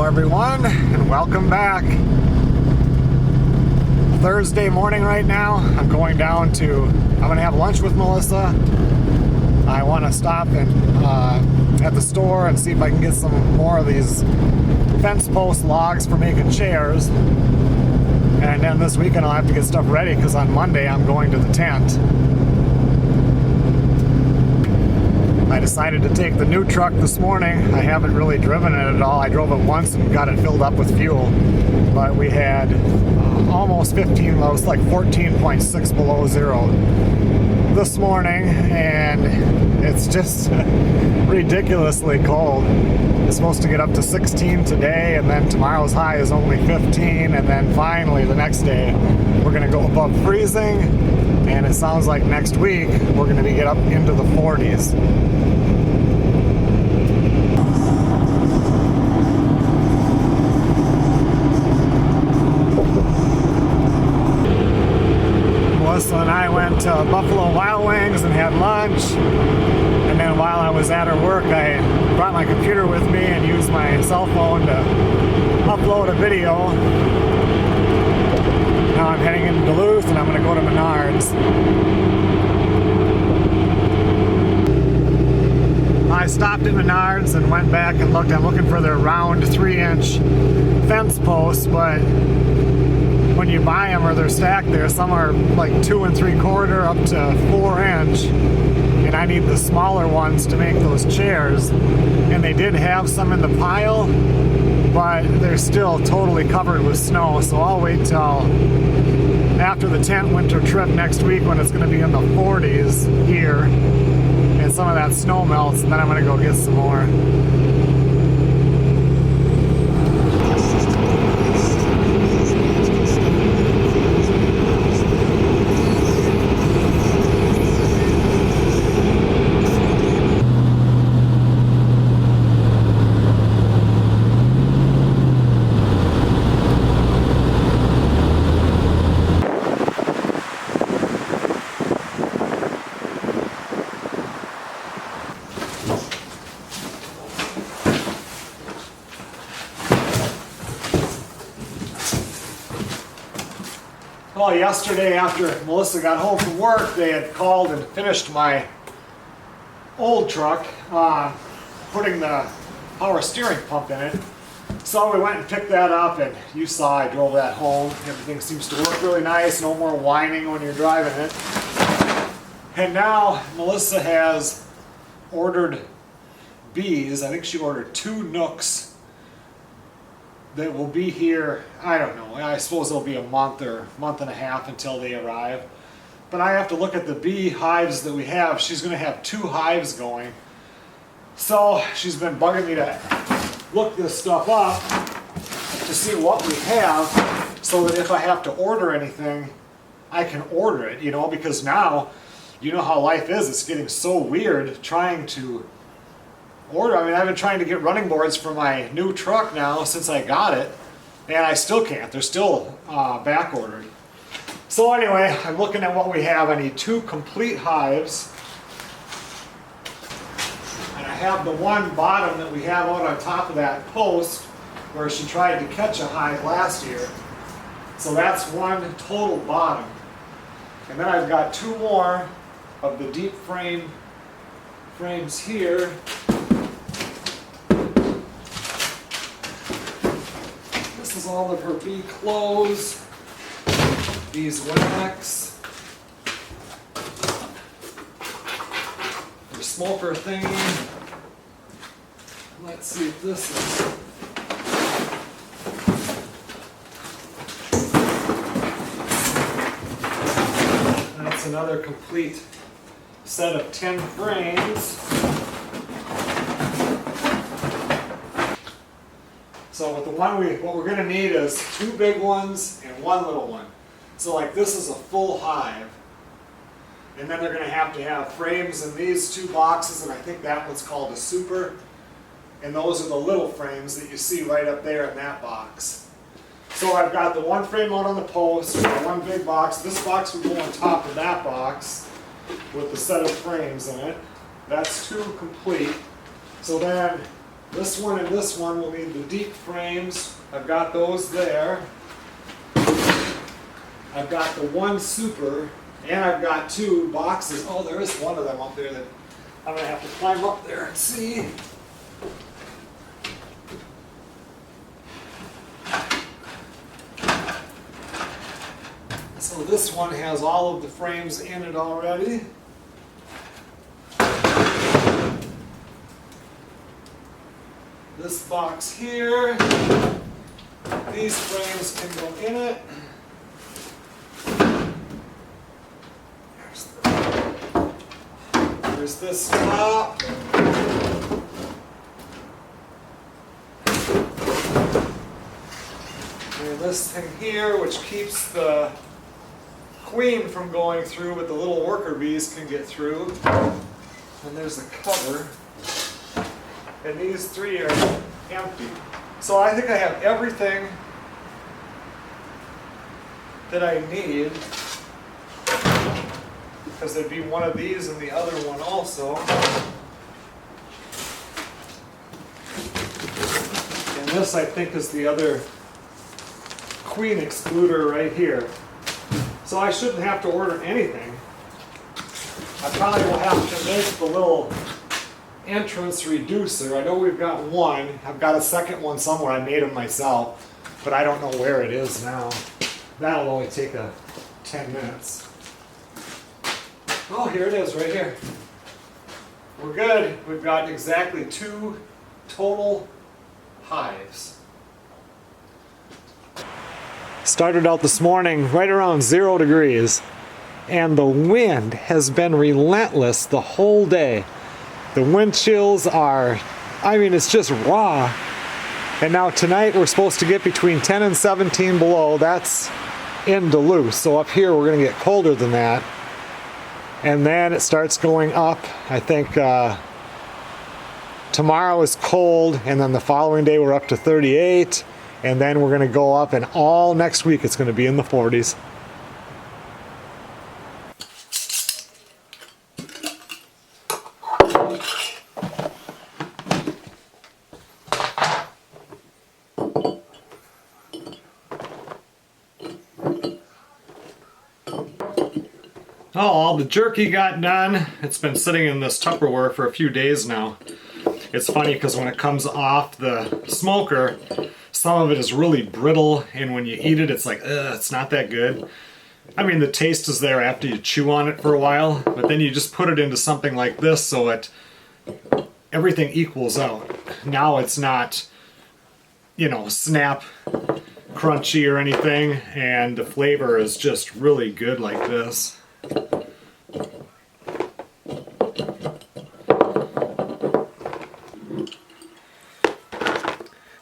Hello everyone, and welcome back. Thursday morning right now. I'm going down to, I'm going to have lunch with Melissa. I want to stop at the store and see if I can get some more of these fence post logs for making chairs. And then this weekend I'll have to get stuff ready because on Monday I'm going to the tent. I decided to take the new truck this morning. I haven't really driven it at all. I drove it once and got it filled up with fuel. But we had almost 15, well, it was like 14.6 below zero this morning, and it's just ridiculously cold. It's supposed to get up to 16 today, and then tomorrow's high is only 15, and then finally the next day we're going to go above freezing, and it sounds like next week we're going to get up into the 40s. Melissa and I went to Buffalo Wild Wings and had lunch, and then while I was at her work I brought my computer with me and used my cell phone to upload a video. Now I'm heading into Duluth and I'm going to go to Menards. I stopped at Menards and went back and looked. I'm looking for their round 3-inch fence posts, but when you buy them or they're stacked there, some are like 2 3/4 up to 4 inch, and I need the smaller ones to make those chairs. And they did have some in the pile, but they're still totally covered with snow, so I'll wait till after the tent winter trip next week when it's going to be in the 40s here and some of that snow melts, and then I'm going to go get some more. Well, yesterday after Melissa got home from work, they had called and finished my old truck, putting the power steering pump in it. So we went and picked that up, and you saw I drove that home. Everything seems to work really nice, no more whining when you're driving it. And now Melissa has ordered bees. I think she ordered 2 Nooks that will be here, I don't know, I suppose it'll be a month or month and a half until they arrive. But I have to look at the bee hives that we have. She's going to have 2 hives going. So she's been bugging me to look this stuff up to see what we have, so that if I have to order anything, I can order it, you know, because now, you know how life is, it's getting so weird trying to order. I mean, I've been trying to get running boards for my new truck now since I got it, and I still can't. They're still back ordered. So anyway, I'm looking at what we have. I need 2 complete hives, and I have the one bottom that we have out on top of that post where she tried to catch a hive last year. So that's 1 total bottom, and then I've got 2 more of the deep frames here. This is all of her bee clothes, these wax, her smoker thingy. Let's see if this is. That's another complete set of 10 frames. So with the one what we're going to need is 2 big ones and 1 little one. So like this is a full hive. And then they're going to have frames in these 2 boxes, and I think that one's called a super. And those are the little frames that you see right up there in that box. So I've got the 1 frame out on the post, 1 big box. This box would go on top of that box with the set of frames in it. That's 2 complete. So then This one and this one will need the deep frames. I've got those there. I've got the one super, and I've got two boxes. Oh, there is one of them up there that I'm gonna have to climb up there and see. So this one has all of the frames in it already. This box here, these frames can go in it. There's this top. And this thing here, which keeps the queen from going through, but the little worker bees can get through. And there's the cover. And these three are empty. So I think I have everything that I need. Because there'd be one of these and the other one also. And this, I think, is the other queen excluder right here. So I shouldn't have to order anything. I probably will have to make the little entrance reducer. I know we've got one. I've got a second one somewhere. I made them myself, but I don't know where it is now. That'll only take 10 minutes. Oh, here it is right here. We're good. We've got exactly 2 total hives. Started out this morning right around 0 degrees, and the wind has been relentless the whole day. The wind chills are, I mean, it's just raw. And now tonight we're supposed to get between 10 and 17 below. That's in Duluth. So up here we're going to get colder than that. And then it starts going up. I think tomorrow is cold, and then the following day we're up to 38. And then we're going to go up, and all next week it's going to be in the 40s. Oh, all the jerky got done. It's been sitting in this Tupperware for a few days now. It's funny because when it comes off the smoker, some of it is really brittle, and when you eat it, it's like, ugh, it's not that good. I mean, the taste is there after you chew on it for a while, but then you just put it into something like this so everything equals out. Now it's not, you know, snap crunchy or anything, and the flavor is just really good like this.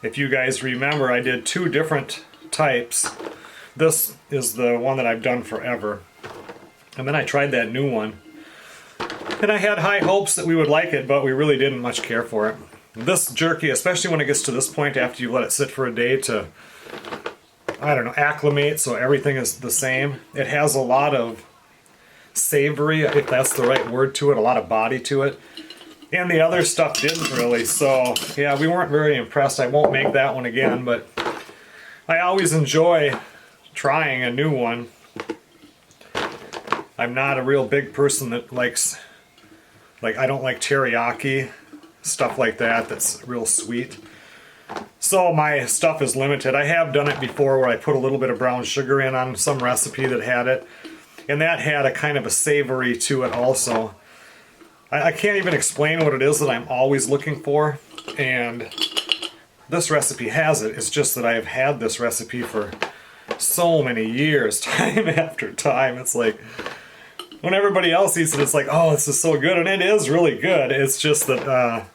If you guys remember, I did 2 different types. This is the one that I've done forever. And then I tried that new one. And I had high hopes that we would like it, but we really didn't much care for it. This jerky, especially when it gets to this point after you let it sit for a day to, I don't know, acclimate so everything is the same. It has a lot of savory, if that's the right word to it, a lot of body to it. And the other stuff didn't really, so yeah, we weren't very impressed. I won't make that one again, but I always enjoy trying a new one. I'm not a real big person that likes, I don't like teriyaki, stuff like that that's real sweet. So my stuff is limited. I have done it before where I put a little bit of brown sugar in on some recipe that had it, and that had a kind of a savory to it also. I can't even explain what it is that I'm always looking for, and this recipe has it. It's just that I have had this recipe for so many years, time after time. It's like, when everybody else eats it, it's like, oh, this is so good, and it is really good. It's just that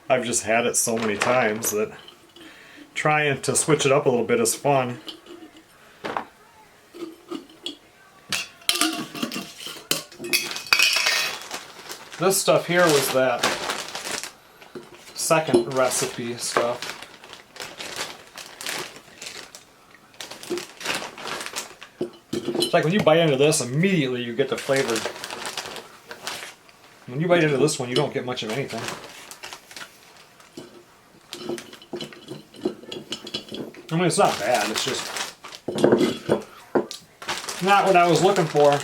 I've just had it so many times that trying to switch it up a little bit is fun. This stuff here was that second recipe stuff. It's like when you bite into this, immediately you get the flavor. When you bite into this one, you don't get much of anything. I mean, it's not bad, it's just not what I was looking for.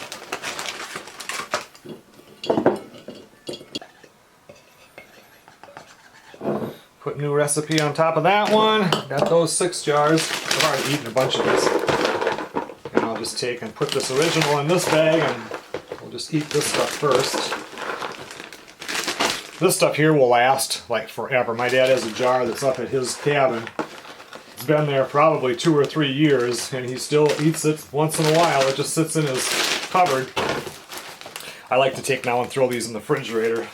Put new recipe on top of that one. Got those 6 jars. I've already eaten a bunch of this. And I'll just take and put this original in this bag, and we'll just eat this stuff first. This stuff here will last like forever. My dad has a jar that's up at his cabin. It's been there probably 2 or 3 years, and he still eats it once in a while. It just sits in his cupboard. I like to take now and throw these in the refrigerator.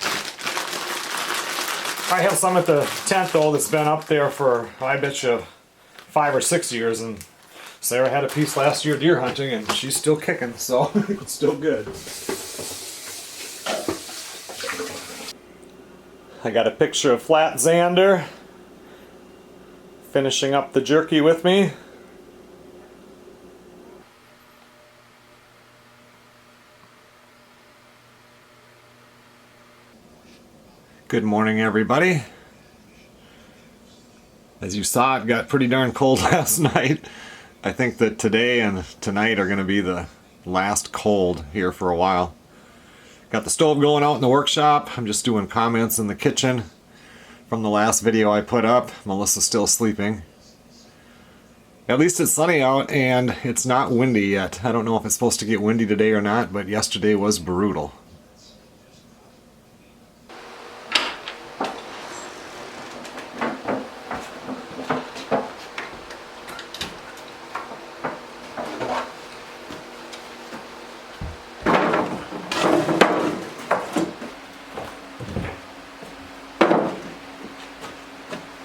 I have some at the tent though that's been up there for, I bet you, 5 or 6 years, and Sarah had a piece last year deer hunting and she's still kicking, so it's still good. I got a picture of Flat Xander finishing up the jerky with me. Good morning, everybody. As you saw, it got pretty darn cold last night. I think that today and tonight are going to be the last cold here for a while. Got the stove going out in the workshop. I'm just doing comments in the kitchen from the last video I put up. Melissa's still sleeping. At least it's sunny out and it's not windy yet. I don't know if it's supposed to get windy today or not, but yesterday was brutal.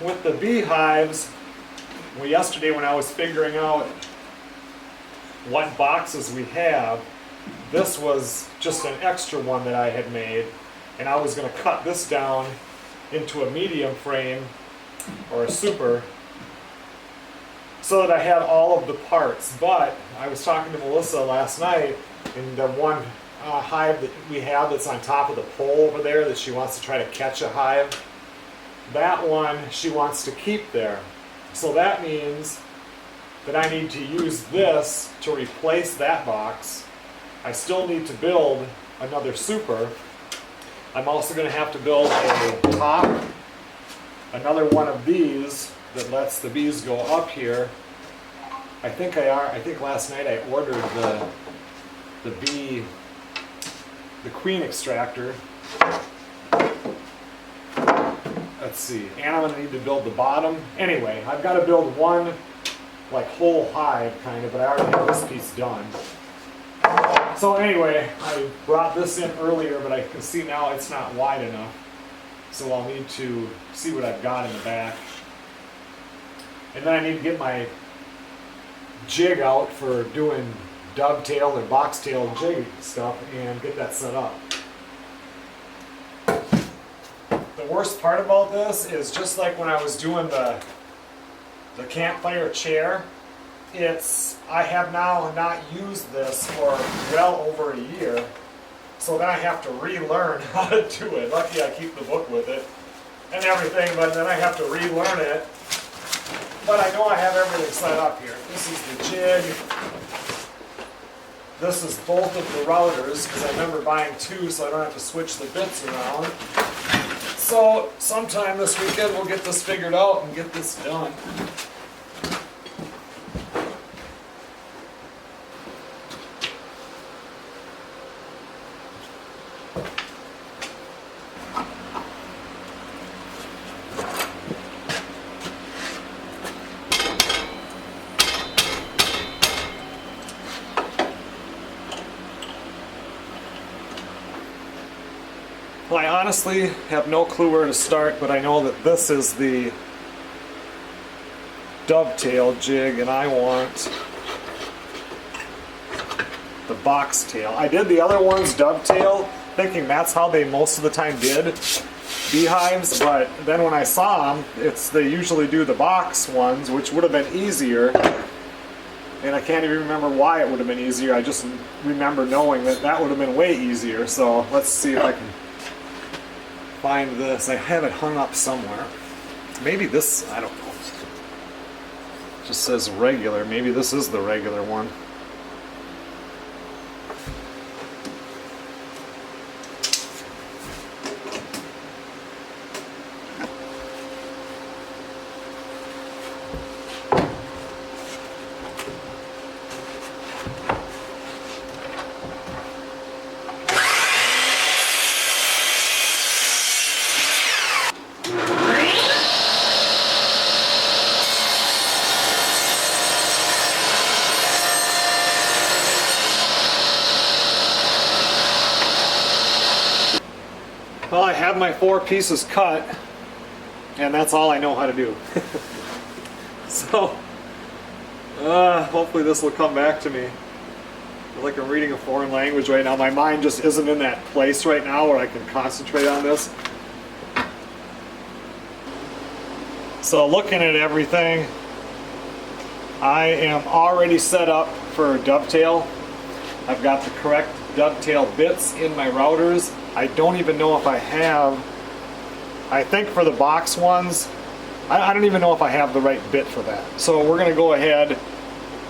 With the beehives, well, yesterday when I was figuring out what boxes we have, this was just an extra one that I had made, and I was going to cut this down into a medium frame or a super so that I had all of the parts. But I was talking to Melissa last night, and the one hive that we have that's on top of the pole over there that she wants to try to catch a hive, that one she wants to keep there. So that means that I need to use this to replace that box. I still need to build another super. I'm also going to have to build a top, another one of these that lets the bees go up here. I think last night I ordered the queen extractor. Let's see, and I'm going to need to build the bottom. Anyway, I've got to build one like whole hive kind of, but I already have this piece done. So anyway, I brought this in earlier, but I can see now it's not wide enough. So I'll need to see what I've got in the back. And then I need to get my jig out for doing dovetail or boxtail jig stuff and get that set up. The worst part about this is just like when I was doing the campfire chair, I have now not used this for well over a year, so then I have to relearn how to do it. Lucky I keep the book with it and everything, but then I have to relearn it. But I know I have everything set up here. This is the jig. This is both of the routers, because I remember buying 2 so I don't have to switch the bits around. So sometime this weekend we'll get this figured out and get this done. Well, I honestly have no clue where to start, but I know that this is the dovetail jig and I want the box tail. I did the other ones dovetail, thinking that's how they most of the time did beehives, but then when I saw them, they usually do the box ones, which would have been easier. And I can't even remember why it would have been easier. I just remember knowing that would have been way easier. So let's see if I can find this. I have it hung up somewhere. Maybe this, I don't know. Just says regular. Maybe this is the regular one. Well, I have my 4 pieces cut, and that's all I know how to do. So, hopefully this will come back to me. I feel like I'm reading a foreign language right now. My mind just isn't in that place right now where I can concentrate on this. So looking at everything, I am already set up for dovetail. I've got the correct dovetail bits in my routers. I don't even know if I have, I think for the box ones, I don't even know if I have the right bit for that. So we're going to go ahead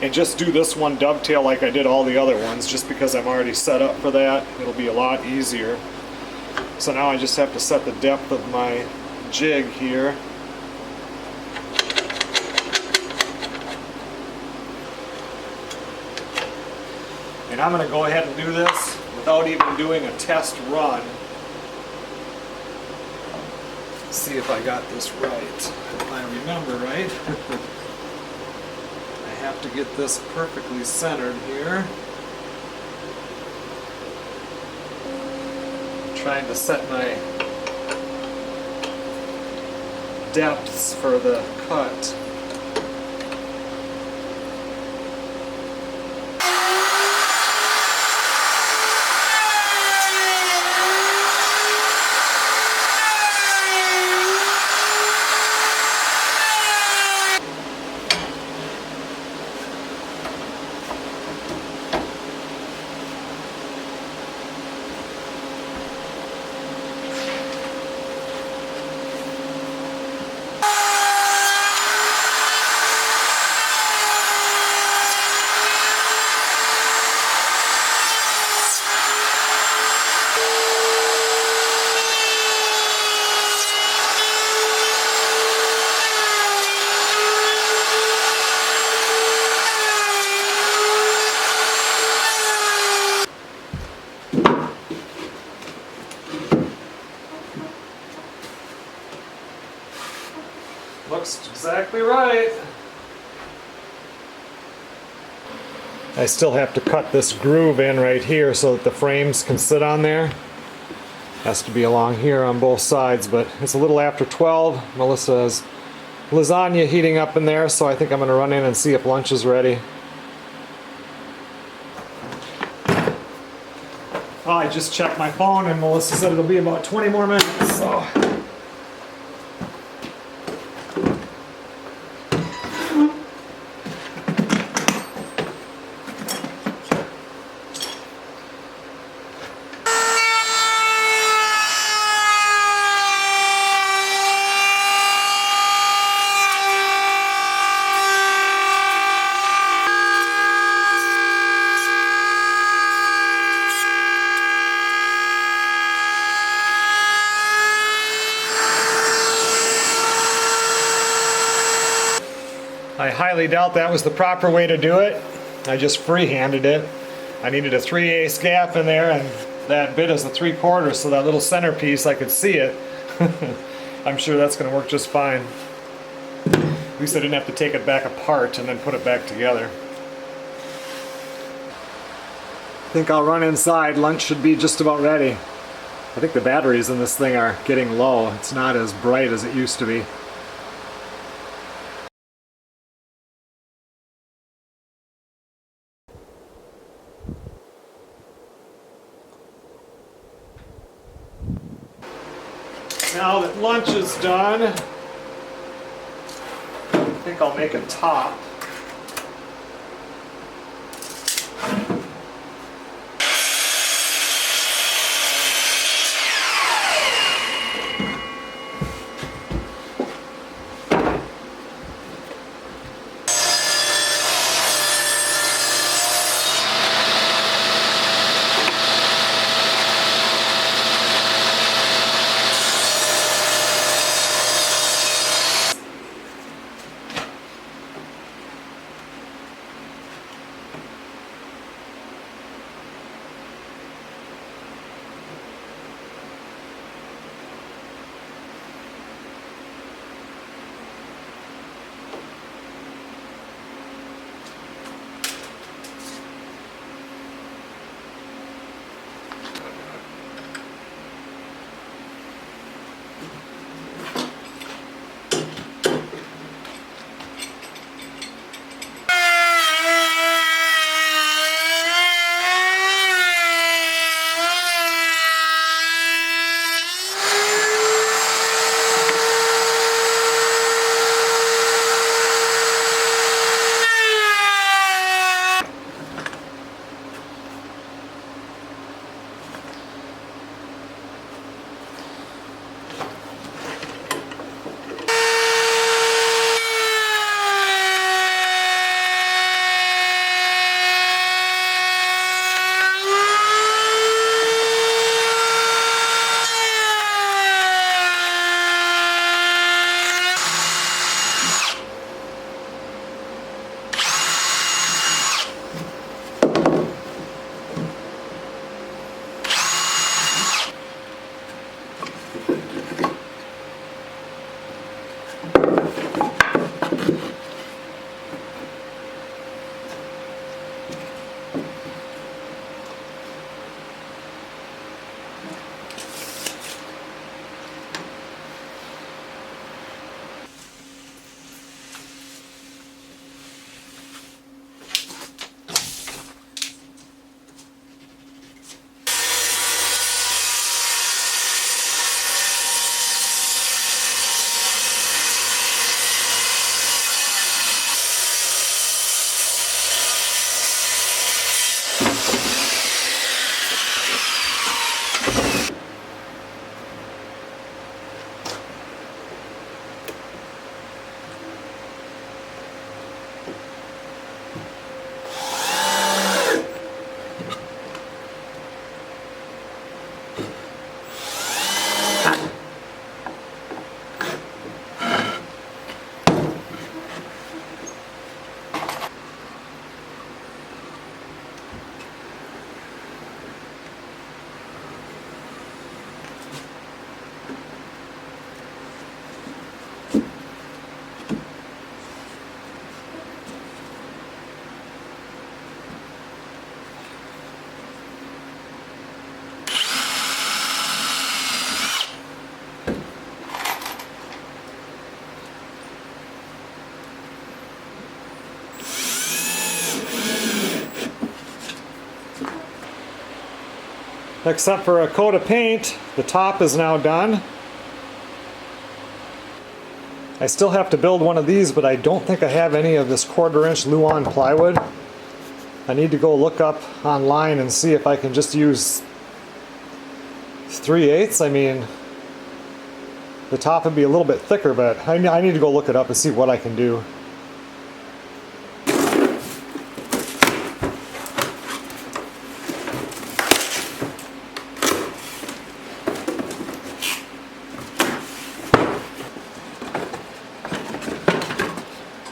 and just do this one dovetail like I did all the other ones, just because I'm already set up for that. It'll be a lot easier. So now I just have to set the depth of my jig here. And I'm going to go ahead and do this without even doing a test run. See if I got this right. If I remember right. I have to get this perfectly centered here. I'm trying to set my depths for the cut. Looks exactly right. I still have to cut this groove in right here so that the frames can sit on there. Has to be along here on both sides, but it's a little after 12. Melissa has lasagna heating up in there, so I think I'm going to run in and see if lunch is ready. Oh, I just checked my phone and Melissa said it'll be about 20 more minutes, so. I highly doubt that was the proper way to do it. I just free-handed it. I needed a 3/8 gap in there, and that bit is a 3/4, so that little centerpiece, I could see it. I'm sure that's going to work just fine. At least I didn't have to take it back apart and then put it back together. I think I'll run inside. Lunch should be just about ready. I think the batteries in this thing are getting low. It's not as bright as it used to be. Now that lunch is done, I think I'll make a top. except for a coat of paint. The top is now done. I still have to build one of these, but I don't think I have any of this 1/4" Luan plywood. I need to go look up online and see if I can just use 3/8. I mean, the top would be a little bit thicker, but I need to go look it up and see what I can do.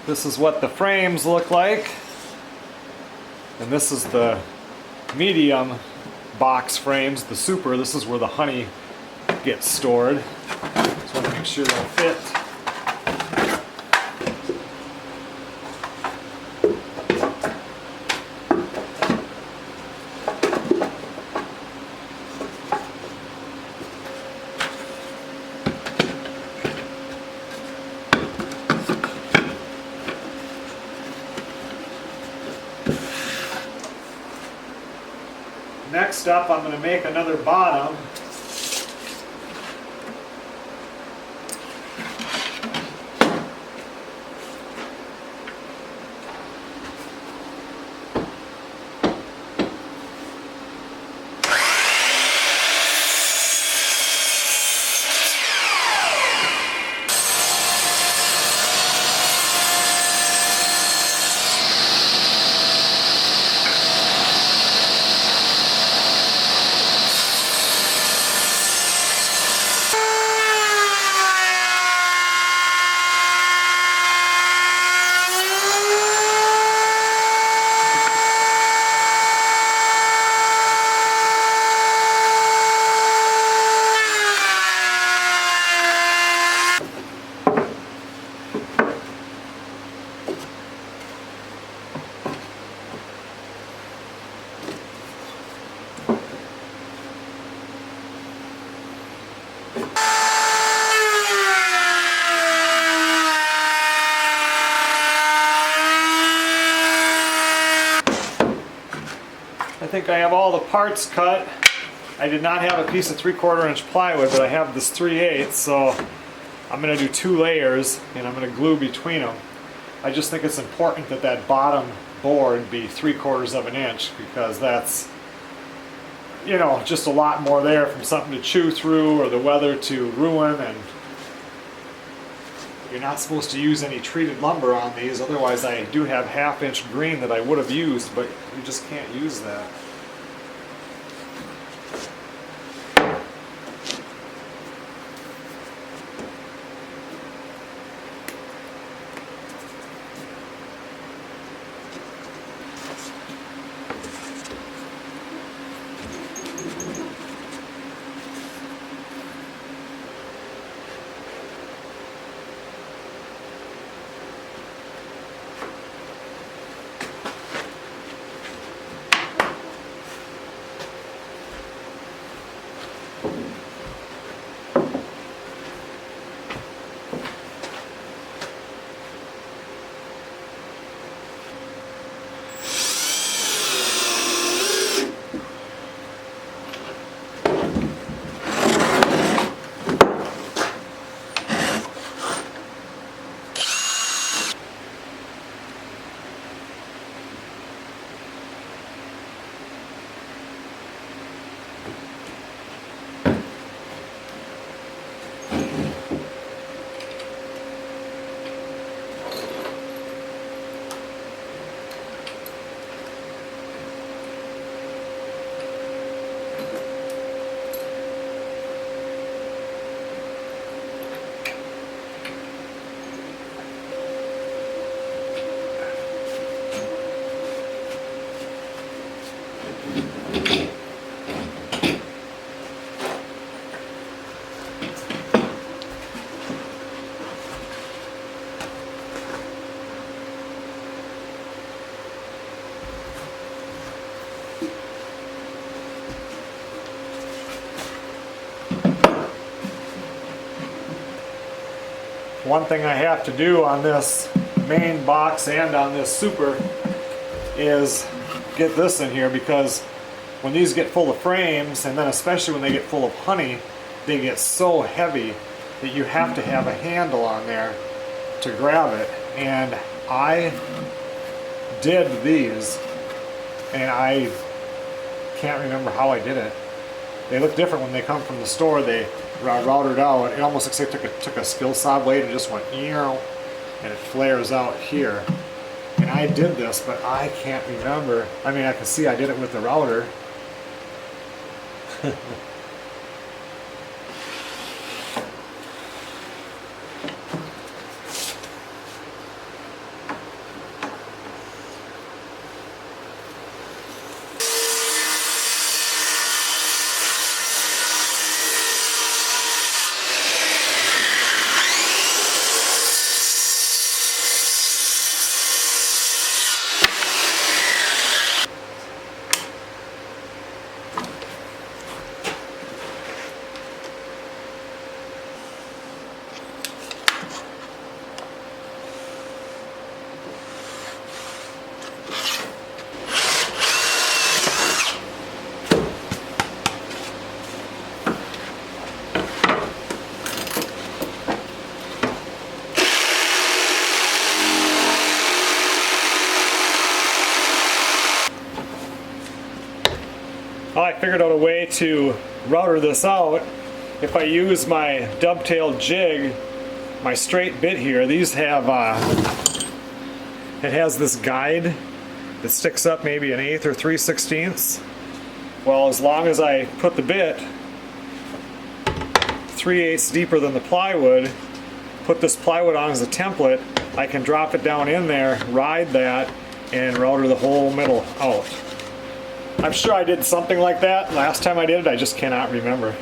This is what the frames look like, and this is the medium box frames, the super. This is where the honey gets stored. Just want to make sure they'll fit. Next up, I'm going to make another bottom. I think I have all the parts cut. I did not have a piece of 3/4" plywood, but I have this 3/8, so I'm going to do 2 layers and I'm going to glue between them. I just think it's important that that bottom board be 3/4 inch because that's, you know, just a lot more there from something to chew through or the weather to ruin, and you're not supposed to use any treated lumber on these. Otherwise, I do have 1/2 inch green that I would have used, but you just can't use that. One thing I have to do on this main box and on this super is get this in here, because when these get full of frames, and then especially when they get full of honey, they get so heavy that you have to have a handle on there to grab it. And I did these, and I can't remember how I did it. They look different when they come from the store. They routed out. It almost looks like I took a skill saw blade and just went, and it flares out here. And I did this, but I can't remember. I mean, I can see I did it with the router. Well, I figured out a way to router this out. If I use my dovetail jig, my straight bit here, these have, it has this guide that sticks up maybe 1/8 or 3/16. Well, as long as I put the bit 3/8 deeper than the plywood, put this plywood on as a template, I can drop it down in there, ride that, and router the whole middle out. I'm sure I did something like that last time I did it, I just cannot remember.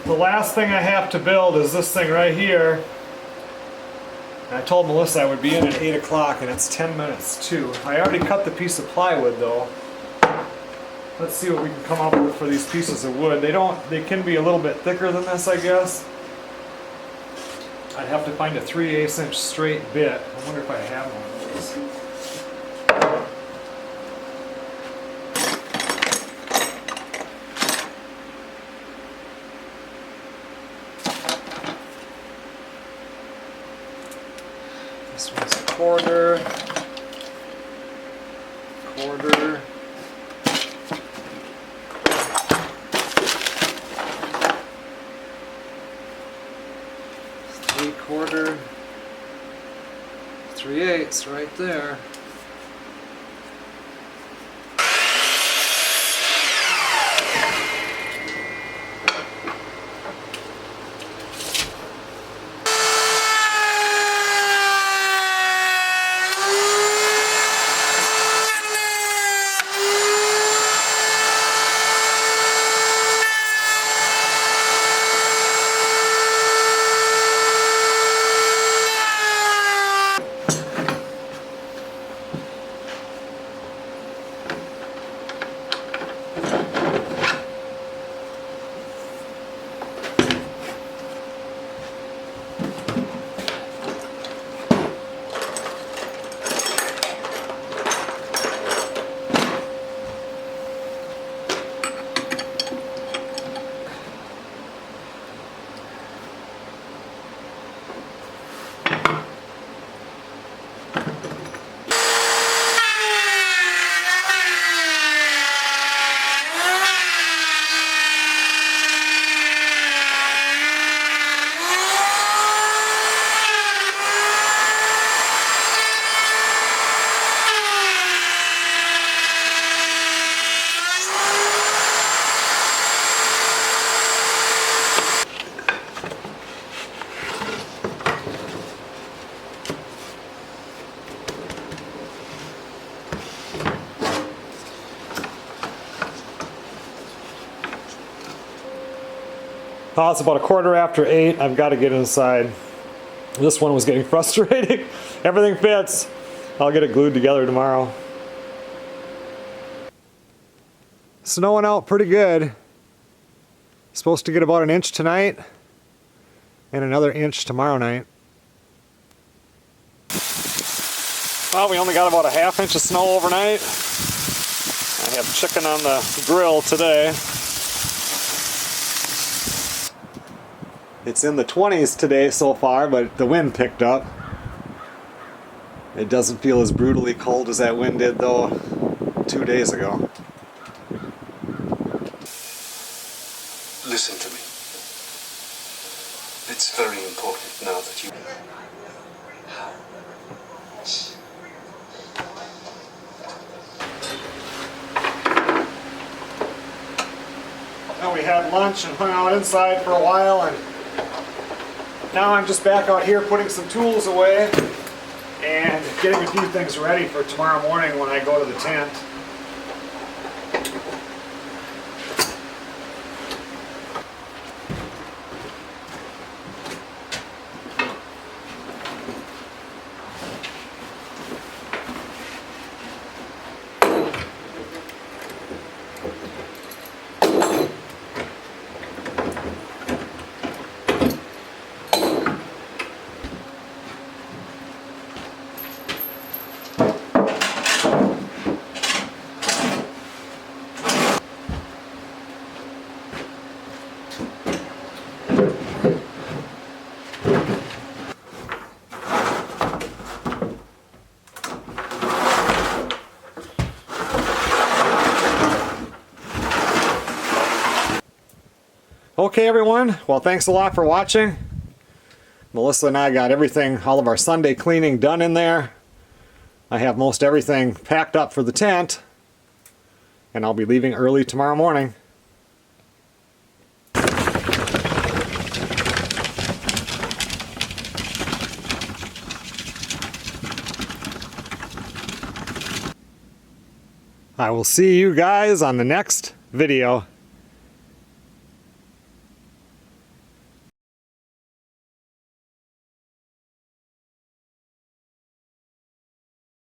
The last thing I have to build is this thing right here. And I told Melissa I would be in at 8 o'clock and it's 10 minutes to. I already cut the piece of plywood though. Let's see what we can come up with for these pieces of wood. They can be a little bit thicker than this, I guess. I'd have to find a 3/8 inch straight bit. I wonder if I have one of those. This one's a quarter. 1/4, 3/8 right there. Oh, it's about 8:15. I've got to get inside. This one was getting frustrating. Everything fits. I'll get it glued together tomorrow. Snowing out pretty good. Supposed to get about 1 inch tonight and another inch tomorrow night. Well, we only got about 1/2 inch of snow overnight. I have chicken on the grill today. It's in the 20s today so far, but the wind picked up. It doesn't feel as brutally cold as that wind did though 2 days ago. Listen to me. It's very important now that you... Now we had lunch and hung out inside for a while, and now I'm just back out here putting some tools away and getting a few things ready for tomorrow morning when I go to the tent. Okay everyone, well thanks a lot for watching. Melissa and I got everything, all of our Sunday cleaning done in there. I have most everything packed up for the tent, and I'll be leaving early tomorrow morning. I will see you guys on the next video.